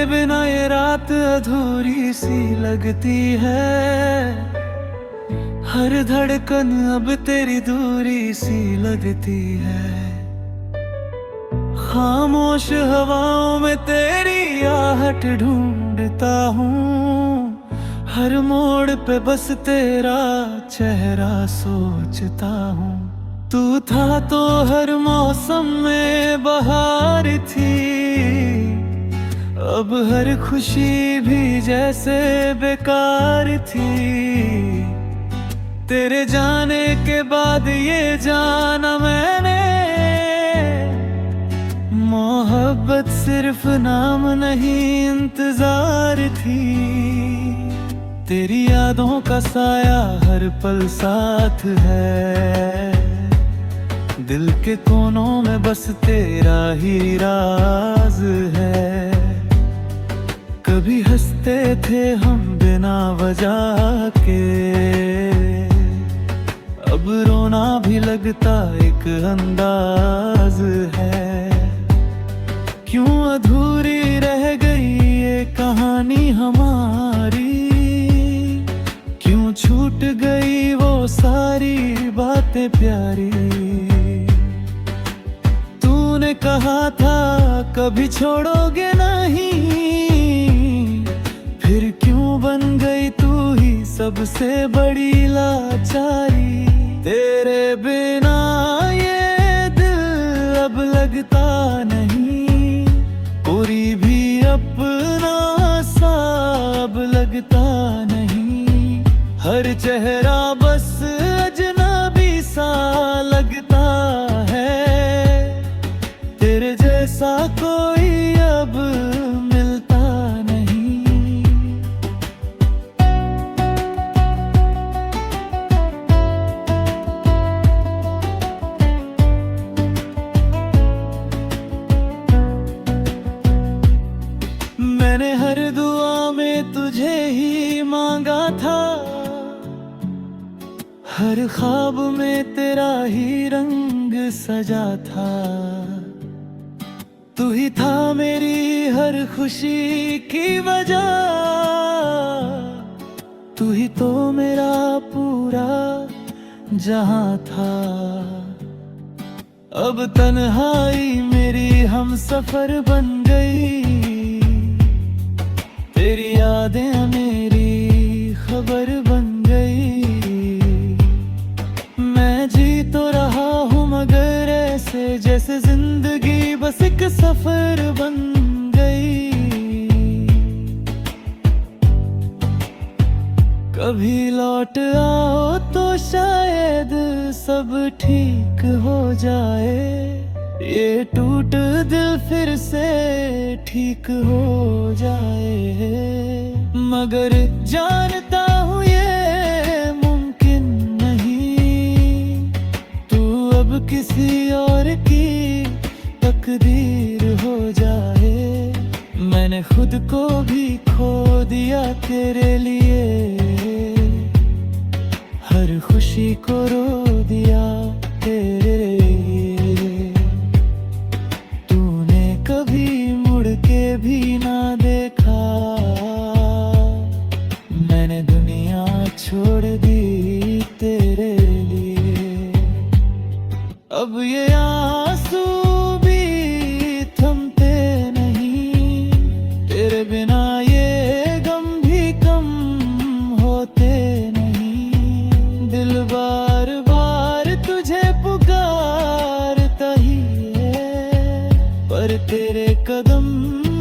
बिना ये रात अधूरी सी लगती है। हर धड़कन अब तेरी दूरी सी लगती है। खामोश हवाओं में तेरी आहट ढूंढता हूँ। हर मोड़ पे बस तेरा चेहरा सोचता हूँ। तू था तो हर मौसम में बहार थी। अब हर खुशी भी जैसे बेकार थी। तेरे जाने के बाद ये जाना मैंने, मोहब्बत सिर्फ नाम नहीं इंतजार थी। तेरी यादों का साया हर पल साथ है। दिल के कोनों में बस तेरा ही राज है। कभी हंसते थे हम बिना वजह के, अब रोना भी लगता एक अंदाज है। क्यों अधूरी रह गई ये कहानी हमारी, क्यों छूट गई वो सारी बातें प्यारी। तूने कहा था कभी छोड़ोगे नहीं, फिर क्यों बन गई तू ही सबसे बड़ी लाचारी। तेरे बिना ये दिल अब लगता नहीं, कोई भी अपना सा अब लगता नहीं। हर चेहरा बस अजनबी सा लगता है। तेरे जैसा कोई अब मिलता नहीं। मैंने हर दुआ में तुझे ही मांगा था। हर ख्वाब में तेरा ही रंग सजा था। तू ही था मेरी हर खुशी की वजह। तू ही तो मेरा पूरा जहां था। अब तन्हाई मेरी हम सफर बन गई। तेरी यादें मेरी खबर बन गई। मैं जी तो रहा हूँ मगर ऐसे जैसे जिंदगी बस एक सफर बन गई। कभी लौट आओ तो शायद सब ठीक हो जाए। ये टूट दिल फिर से ठीक हो जाए। मगर जानता हूँ ये मुमकिन नहीं। तू अब किसी और की तकदीर हो जाए। मैंने खुद को भी खो दिया तेरे लिए। हर खुशी को रो दिया तेरे लिए। तूने कभी मुड़ के भी ना देखा। मैंने दुनिया छोड़ दी तेरे लिए। अब ये आंसू भी थमते नहीं। तेरे बिना ये गम भी कम होते नहीं। दिल बार बार तुझे पुकारता ही है, पर तेरे कदम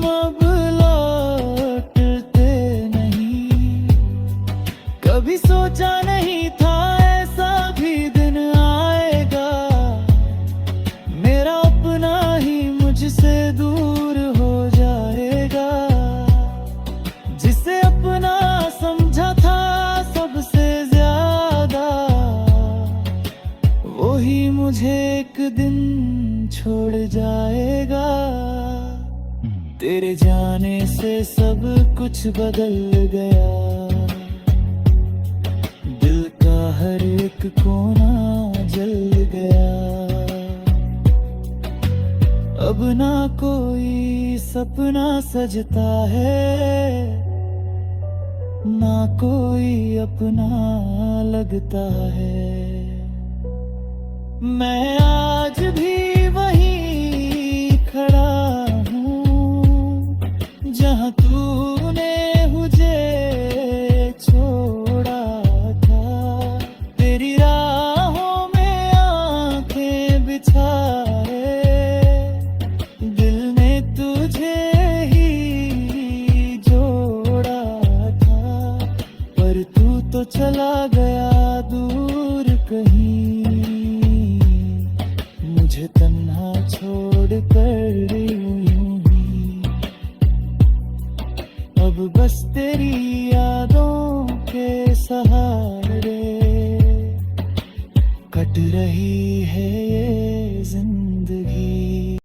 अब लौटते नहीं। कभी सोचा नहीं था ऐसा भी दिन आएगा। मेरा अपना ही मुझसे दूर हो जाएगा। जिसे अपना समझा था सबसे ज्यादा, वो ही मुझे एक दिन छोड़ जाएगा। तेरे जाने से सब कुछ बदल गया। दिल का हर एक कोना जल गया। अब ना कोई सपना सजता है, ना कोई अपना लगता है। मैं आज भी वहीं खड़ा हूँ जहाँ तूने मुझे छोड़ा था। तेरी राहों में आंखें बिछाए दिल ने तुझे ही जोड़ा था, पर तू तो चला गया दूर कहीं, मुझे तन्हा छोड़ कर यूं ही। अब बस तेरी यादों के सहारे कट रही है ये जिंदगी।